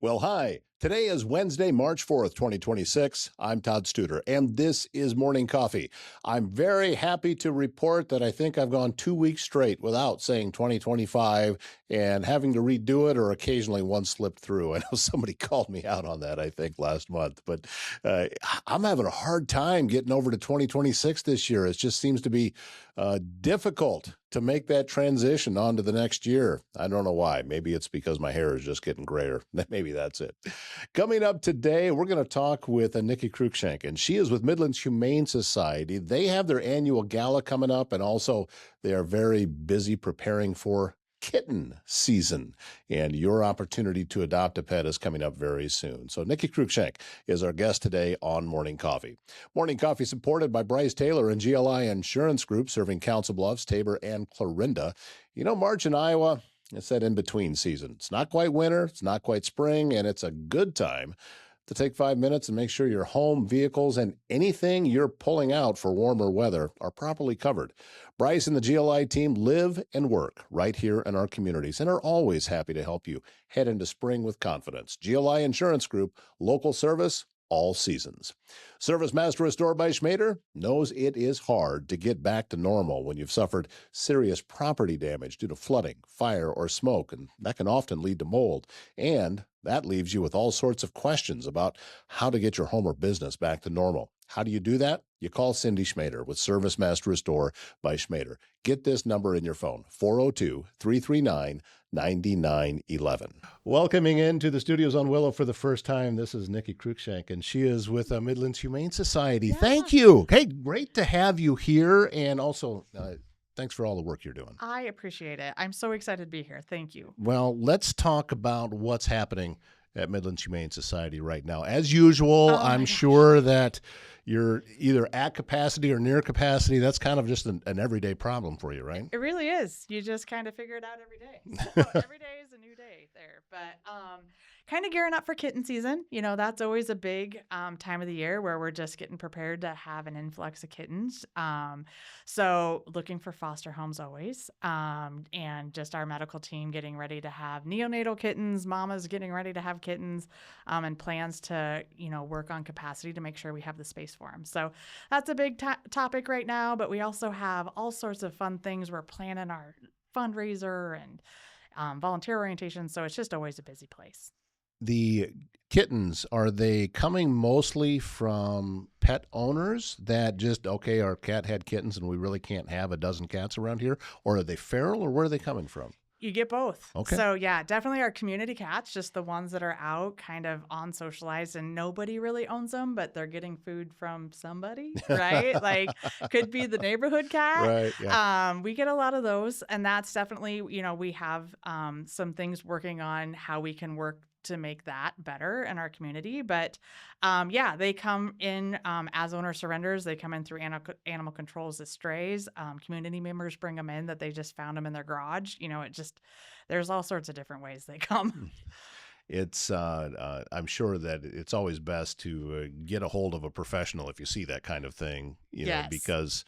Well, hi. Today is Wednesday, March 4th, 2026. I'm Todd Studer, and this is Morning Coffee. I'm very happy to report that I think I've gone 2 weeks straight without saying 2025 and having to redo it, or occasionally one slipped through. I know somebody called me out on that, I think, last month, but uh, I'm having a hard time getting over to 2026 this year. It just seems to be difficult to make that transition on to the next year. I don't know why. Maybe it's because my hair is just getting grayer. Maybe that's it. Coming up today, we're going to talk with Nikki Cruickshank, and she is with Midlands Humane Society. They have their annual gala coming up, and also they are very busy preparing for kitten season, and your opportunity to adopt a pet is coming up very soon. So Nikki Cruickshank is our guest today on Morning Coffee. Morning Coffee supported by Bryce Taylor and GLI Insurance Group, serving Council Bluffs, Tabor, and Clarinda. You know, March in Iowa, it's that in-between season. It's not quite winter, it's not quite spring, and it's a good time to take 5 minutes and make sure your home, vehicles, and anything you're pulling out for warmer weather are properly covered. Bryce and the GLI team live and work right here in our communities and are always happy to help you head into spring with confidence. GLI Insurance Group, local service, all seasons. Service Master Restore by Schmader knows it is hard to get back to normal when you've suffered serious property damage due to flooding, fire, or smoke, and that can often lead to mold. And that leaves you with all sorts of questions about how to get your home or business back to normal. How do you do that? You call Cindy Schmader with Service Master Restore by Schmader. Get this number in your phone, 402-339-9911. Welcoming into the studios on Willow for the first time, this is Nikki Cruickshank, and she is with Midlands Humane Society. Yeah. Thank you. Hey, great to have you here, and also thanks for all the work you're doing. I appreciate it. I'm so excited to be here. Thank you. Well, let's talk about what's happening at Midlands Humane Society right now. As usual, I'm sure that you're either at capacity or near capacity. That's kind of just an everyday problem for you, right? It really is. You just kind of figure it out every day. So every day is a new day there. But kind of gearing up for kitten season. You know, that's always a big time of the year where we're just getting prepared to have an influx of kittens. So looking for foster homes always. And just our medical team getting ready to have neonatal kittens, mamas getting ready to have kittens, and plans to, work on capacity to make sure we have the space for them. So that's a big topic right now, but we also have all sorts of fun things. We're planning our fundraiser and volunteer orientation. So it's just always a busy place. The kittens, are they coming mostly from pet owners that just, okay, our cat had kittens and we really can't have a dozen cats around here? Or are they feral, or where are they coming from? You get both. Okay. So yeah, definitely our community cats, just the ones that are out kind of on socialized, and nobody really owns them, but they're getting food from somebody, right? Like could be the neighborhood cat. Right. Yeah. We get a lot of those, and that's definitely, we have some things working on how we can work to make that better in our community. But they come in as owner surrenders. They come in through animal controls as strays. Community members bring them in that they just found them in their garage. There's all sorts of different ways they come. It's I'm sure that it's always best to get a hold of a professional if you see that kind of thing, Yes. because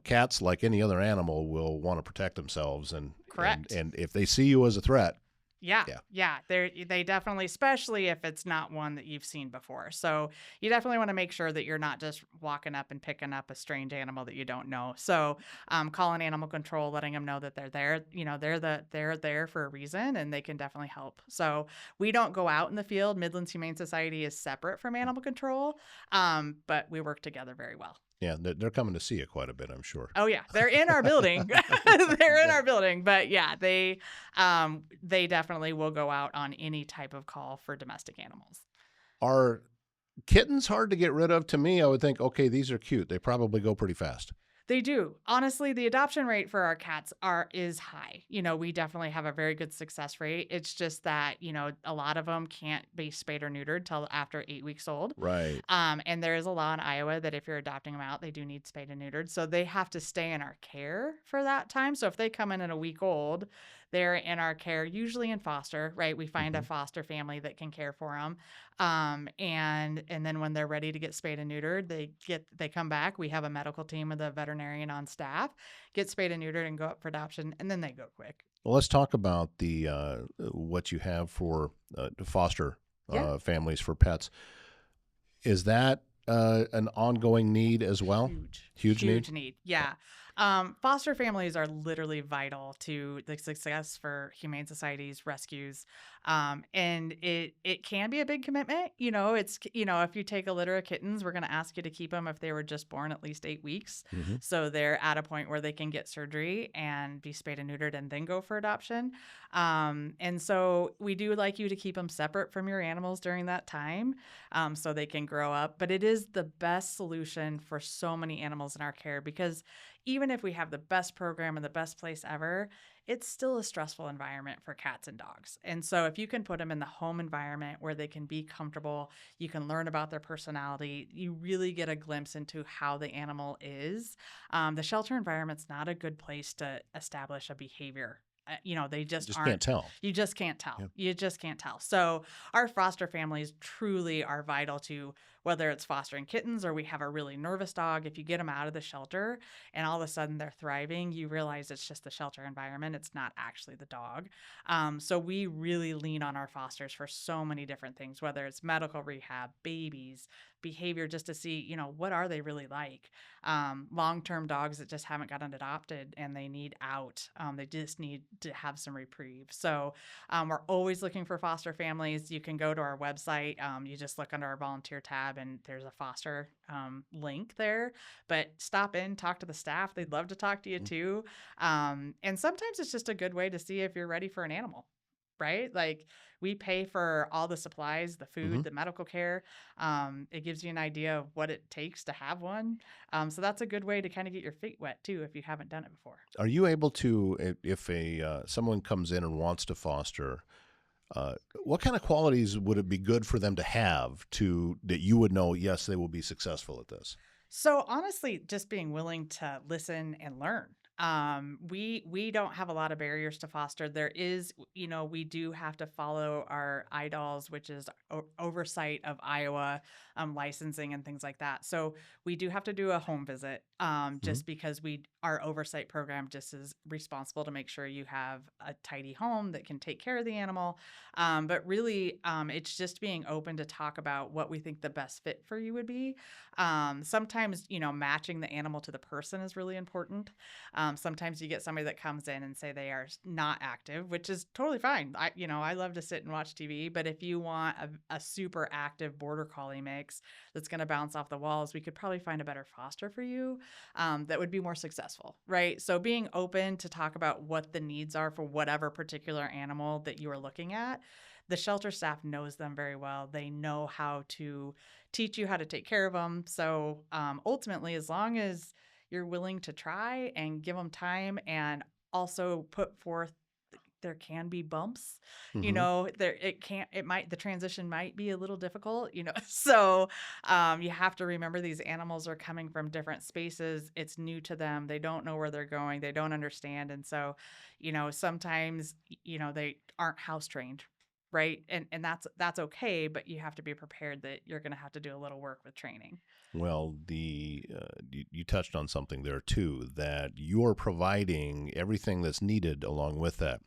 cats, like any other animal, will want to protect themselves, and Correct. and if they see you as a threat. Yeah. They definitely, especially if it's not one that you've seen before. So you definitely want to make sure that you're not just walking up and picking up a strange animal that you don't know. So calling animal control, letting them know that they're there. They're there for a reason, and they can definitely help. So we don't go out in the field. Midlands Humane Society is separate from animal control, but we work together very well. Yeah, they're coming to see you quite a bit, I'm sure. Oh yeah, they're in our building. They're in our building, but yeah, they definitely will go out on any type of call for domestic animals. Are kittens hard to get rid of? To me, I would think, okay, these are cute. They probably go pretty fast. They do. Honestly, the adoption rate for our cats is high. We definitely have a very good success rate. It's just that, a lot of them can't be spayed or neutered till after 8 weeks old. Right. And there is a law in Iowa that if you're adopting them out, they do need spayed and neutered. So they have to stay in our care for that time. So if they come in at a week old, they're in our care, usually in foster, right? We find a foster family that can care for them. And then when they're ready to get spayed and neutered, they come back. We have a medical team with a veterinarian on staff, get spayed and neutered and go up for adoption, and then they go quick. Well, let's talk about the what you have for foster Yeah. families for pets. Is that an ongoing need as well? Huge, Huge need? huge need. Yeah. Foster families are literally vital to the success for humane societies, rescues. And it can be a big commitment. If you take a litter of kittens, we're going to ask you to keep them if they were just born at least 8 weeks. Hmm. So they're at a point where they can get surgery and be spayed and neutered and then go for adoption. And so we do like you to keep them separate from your animals during that time, so they can grow up. But it is the best solution for so many animals in our care, because even if we have the best program and the best place ever, it's still a stressful environment for cats and dogs. And so if you can put them in the home environment where they can be comfortable, you can learn about their personality, you really get a glimpse into how the animal is. The shelter environment's not a good place to establish a behavior. They just Just aren't. can't tell. You just can't tell. Yeah. You just can't tell. So our foster families truly are vital to, whether it's fostering kittens or we have a really nervous dog. If you get them out of the shelter and all of a sudden they're thriving, you realize it's just the shelter environment. It's not actually the dog. So we really lean on our fosters for so many different things, whether it's medical rehab, babies, behavior, just to see, what are they really like? Long-term dogs that just haven't gotten adopted and they need out. They just need to have some reprieve. So we're always looking for foster families. You can go to our website. You just look under our volunteer tab and there's a foster link there. But stop in, talk to the staff. They'd love to talk to you too. And sometimes it's just a good way to see if you're ready for an animal, right? Like, we pay for all the supplies, the Hmm. food, the medical care. It gives you an idea of what it takes to have one. So that's a good way to kind of get your feet wet too if you haven't done it before. Are you able to, if a someone comes in and wants to foster, what kind of qualities would it be good for them to have to that you would know? Yes, they will be successful at this. So honestly, just being willing to listen and learn. We don't have a lot of barriers to foster. There is, we do have to follow our IDOLs, which is oversight of Iowa, licensing and things like that. So we do have to do a home visit, Hmm. just because our oversight program just is responsible to make sure you have a tidy home that can take care of the animal. But really, it's just being open to talk about what we think the best fit for you would be. Sometimes, matching the animal to the person is really important. Sometimes you get somebody that comes in and say they are not active, which is totally fine. I love to sit and watch TV, but if you want a super active border collie mix that's going to bounce off the walls, we could probably find a better foster for you, that would be more successful, right? So being open to talk about what the needs are for whatever particular animal that you are looking at. The shelter staff knows them very well. They know how to teach you how to take care of them. So ultimately, as long as you're willing to try and give them time and also put forth, there can be bumps, Hmm. the transition might be a little difficult, so you have to remember these animals are coming from different spaces. It's new to them. They don't know where they're going. They don't understand. And so, sometimes, they aren't house trained. Right. And that's okay, but you have to be prepared that you're going to have to do a little work with training. Well, you touched on something there too, that you're providing everything that's needed along with that.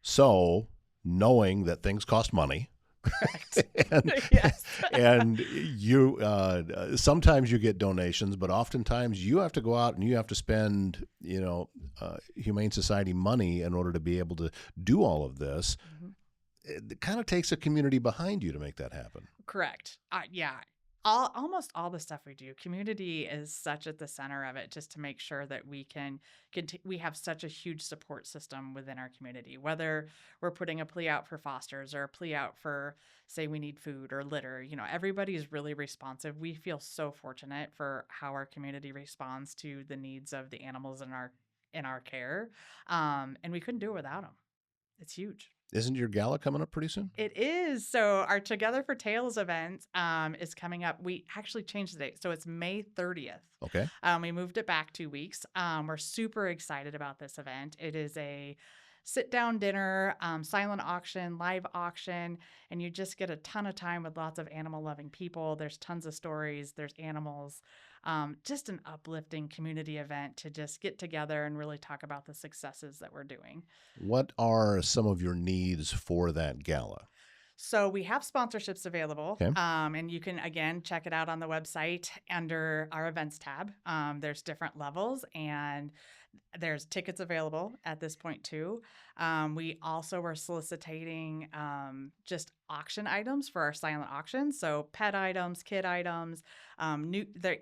So, knowing that things cost money, Correct. and Yes. and you sometimes you get donations, but oftentimes you have to go out and you have to spend Humane Society money in order to be able to do all of this. Mhm. It kind of takes a community behind you to make that happen. Correct. Yeah. Almost all the stuff we do, community is such at the center of it, just to make sure that we have such a huge support system within our community, whether we're putting a plea out for fosters or a plea out for, say, we need food or litter. Everybody is really responsive. We feel so fortunate for how our community responds to the needs of the animals in our care. And we couldn't do it without them. It's huge. Isn't your gala coming up pretty soon? It is. So our Together for Tales event is coming up. We actually changed the date. So it's May 30th. Okay. We moved it back 2 weeks. We're super excited about this event. It is a sit-down dinner, silent auction, live auction, and you just get a ton of time with lots of animal-loving people. There's tons of stories. There's animals. Just an uplifting community event to just get together and really talk about the successes that we're doing. What are some of your needs for that gala? So we have sponsorships available, Okay. and you can again check it out on the website under our events tab. There's different levels, and there's tickets available at this point too. We also were soliciting just auction items for our silent auction, so pet items, kid items,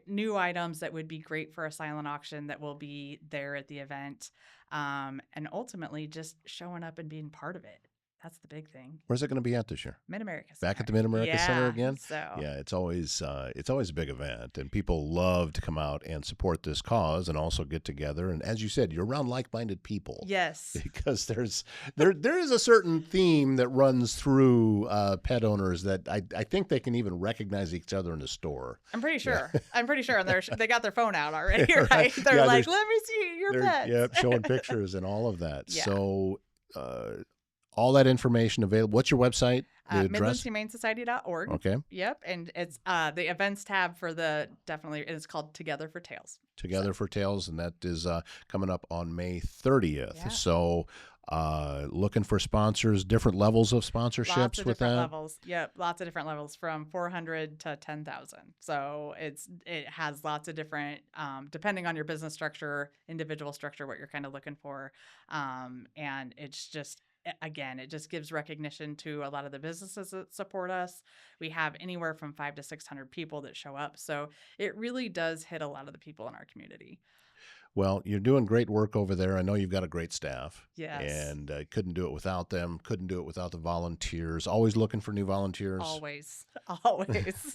new items that would be great for a silent auction that will be there at the event, and ultimately just showing up and being part of it. That's the big thing. Where's it going to be at this year? Mid America Back Center. at the Mid America Center Yeah. again? So Yeah, it's always a big event, and people love to come out and support this cause and also get together. And as you said, you're around like-minded people. yes. Because there is a certain theme that runs through pet owners that I think they can even recognize each other in the store. I'm pretty sure. I'm pretty sure. And they got their phone out already, right? Right. They're Yeah, like, let me see your They're pets. Yep, showing pictures and all of that. Yeah. So all that information available. What's your website? The address? MidlandsHumaneSociety.org. Okay. Yep. And it's the events tab for it's called Together for Tails. Together for Tails, and that is coming up on May 30th. Yeah. So looking for sponsors, different levels of Lots sponsorships of with different that. levels. Yep, lots of different levels from 400 to 10,000. So it has lots of different, depending on your business structure, individual structure, what you're kind of looking for, and it's just. Again, it just gives recognition to a lot of the businesses that support us. We have anywhere from 500 to 600 people that show up. So it really does hit a lot of the people in our community. Well, you're doing great work over there. I know you've got a great staff. Yes. And couldn't do it without them. Couldn't do it without the volunteers. Always looking for new volunteers. Always.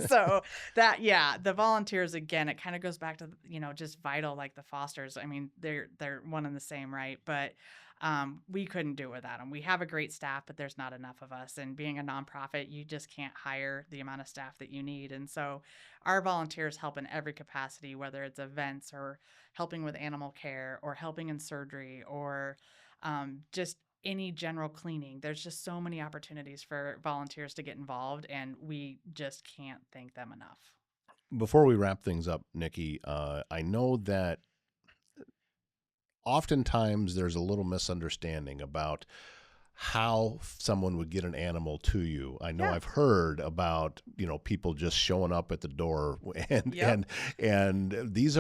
So the volunteers, again, it kind of goes back to, just vital, like the fosters. I mean, they're one and the same, right? But we couldn't do it without them. We have a great staff, but there's not enough of us. And being a nonprofit, you just can't hire the amount of staff that you need. And so our volunteers help in every capacity, whether it's events or helping with animal care or helping in surgery or just any general cleaning. There's just so many opportunities for volunteers to get involved, and we just can't thank them enough. Before we wrap things up, Nikki, I know that oftentimes there's a little misunderstanding about how someone would get an animal to you. I know Yeah. I've heard about, people just showing up at the door and Yep. and there's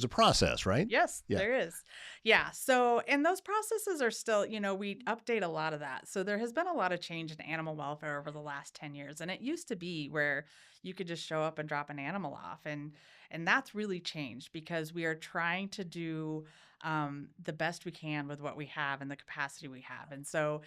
a process, right? Yes, Yeah. there is. Yeah. So, and those processes are still, we update a lot of that. So there has been a lot of change in animal welfare over the last 10 years. And it used to be where you could just show up and drop an animal off. And that's really changed because we are trying to do the best we can with what we have and the capacity we have. And so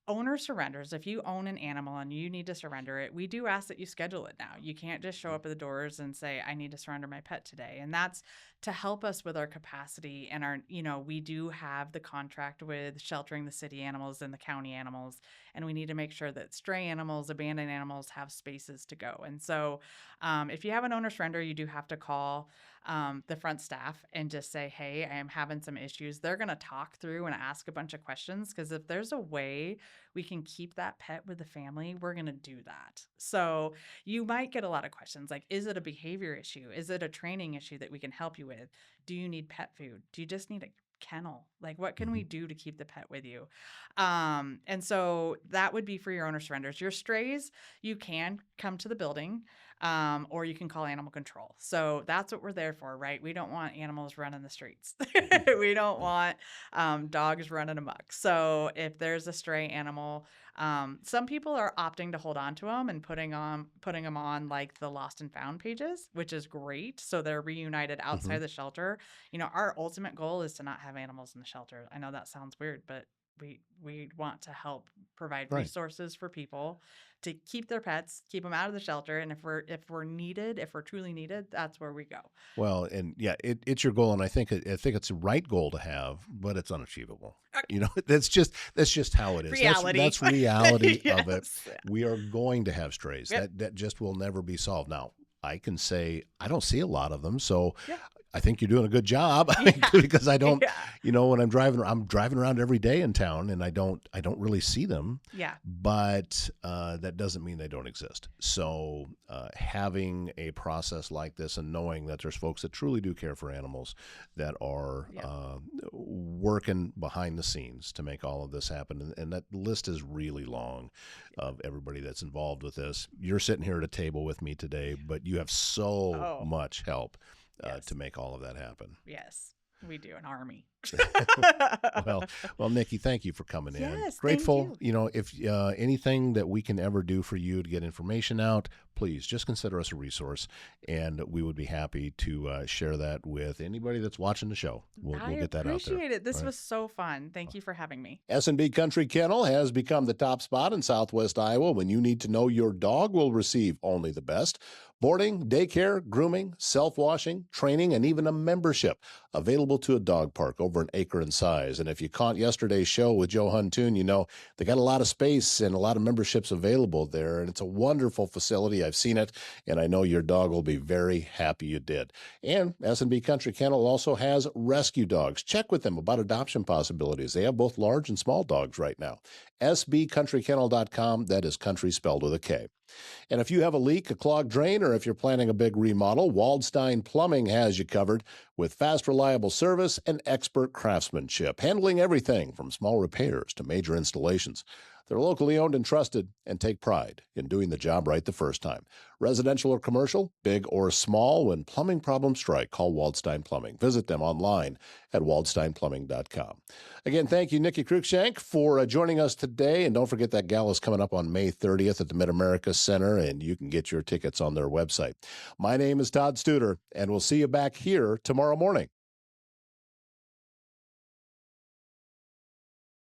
owner surrenders, if you own an animal and you need to surrender it, we do ask that you schedule it now. You can't just show up at the doors and say, I need to surrender my pet today. And that's to help us with our capacity and our, we do have the contract with sheltering the city animals and the county animals. And we need to make sure that stray animals, abandoned animals have spaces to go. And so if you have an owner surrender, you do have to call the front staff and just say, hey, I am having some issues. They're going to talk through and ask a bunch of questions because if there's a way we can keep that pet with the family, we're going to do that. So you might get a lot of questions like, is it a behavior issue? Is it a training issue that we can help you with? Do you need pet food? Do you just need a kennel? Like, what can we do to keep the pet with you? And so that would be for your owner surrenders. Your strays, you can come to the building. Or you can call animal control. So that's what we're there for, right? We don't want animals running the streets. We don't want dogs running amok. So if there's a stray animal, some people are opting to hold on to them and putting them on like the lost and found pages, which is great. So they're reunited outside the shelter. Our ultimate goal is to not have animals in the shelter. I know that sounds weird, but we want to help provide resources for people to keep their pets, keep them out of the shelter, and if we're truly needed, that's where we go. Well, and yeah, it's your goal, and I think it's a right goal to have, but it's unachievable. That's just how it is. Reality. That's reality of it. Yes. We are going to have strays. Yep. That just will never be solved. Now, I can say I don't see a lot of them, so. Yeah. I think you're doing a good job Yeah. because I don't, Yeah. when I'm driving around every day in town, and I don't really see them. Yeah. But that doesn't mean they don't exist. So having a process like this and knowing that there's folks that truly do care for animals that are Yep. working behind the scenes to make all of this happen, and that list is really long of everybody that's involved with this. You're sitting here at a table with me today, but you have so Oh, much help yes. to make all of that happen. Yes. We do an army. Well, Nikki, thank you for coming in. Yes, thank Grateful. you. If anything that we can ever do for you to get information out, please just consider us a resource, and we would be happy to share that with anybody that's watching the show. We'll get that out there. I appreciate it. This All right. was so fun. Thank you for having me. S&B Country Kennel has become the top spot in Southwest Iowa when you need to know your dog will receive only the best. Boarding, daycare, grooming, self-washing, training, and even a membership available to a dog park over an acre in size. And if you caught yesterday's show with Joe Huntoon, they got a lot of space and a lot of memberships available there. And it's a wonderful facility. I've seen it, and I know your dog will be very happy you did. And S&B Country Kennel also has rescue dogs. Check with them about adoption possibilities. They have both large and small dogs right now. sbcountrykennel.com. That is country spelled with a K. And if you have a leak, a clogged drain, or if you're planning a big remodel, Waldstein Plumbing has you covered with fast, reliable service and expert craftsmanship, handling everything from small repairs to major installations. They're locally owned and trusted and take pride in doing the job right the first time. Residential or commercial, big or small, when plumbing problems strike, call Waldstein Plumbing. Visit them online at waldsteinplumbing.com. Again, thank you, Nikki Cruickshank, for joining us today. And don't forget that gala is coming up on May 30th at the Mid-America Center, and you can get your tickets on their website. My name is Todd Studer, and we'll see you back here tomorrow morning.